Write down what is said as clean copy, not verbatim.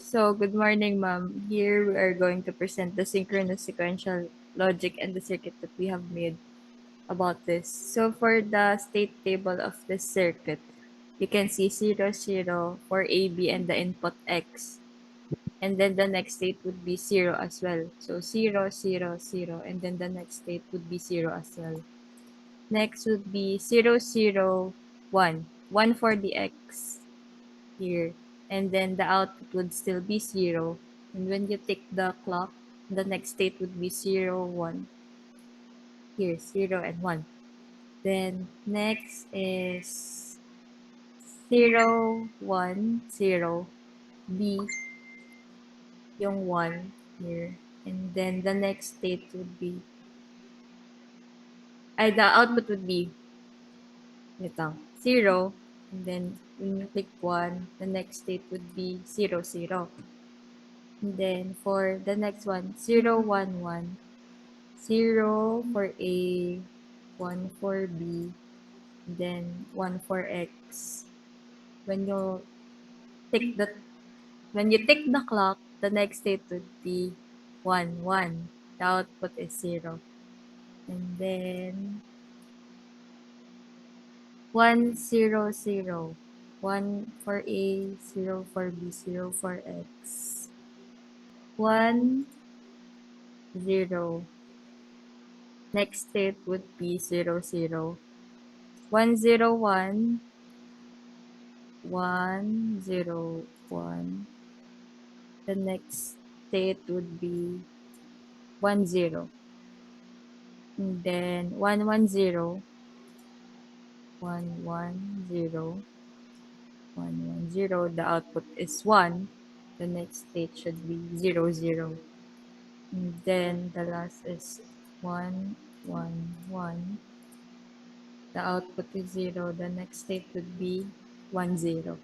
So, good morning, ma'am. Here we are going to present the synchronous sequential logic and the circuit that we have made about this. So, for the state table of this circuit, you can see 0, 0 for AB and the input X. And then the next state would be 0 as well. So, 0, 0, 0. And then the next state would be 0 as well. Next would be 0, 0, 1. 1 for the X here. And then the output would still be 0. And when you tick the clock, the next state would be 0, 1. Here, 0 and 1. Then next is 0, 1, 0. B, yung 1 here. And then the next state would be, the output would be, ito, 0. And then when you click 1, the next state would be 0, 0. And then for the next one, 0, 1, 1. 0 for A, 1 for B, then 1 for X. When you tick the clock, the next state would be 1, 1. The output is 0. And then 1, 0, 0. 1 for A, 0 for B, 0 for X. 1, 0. Next state would be 0, 0. 1, 0, 1. 1, 0, 1. The next state would be 1, 0. And then 1, 1, 0. 1, 1, 0. 1, 1, 0. The output is 1. The next state should be 0, 0. And then the last is 1, 1, 1. The output is 0. The next state would be 1, 0.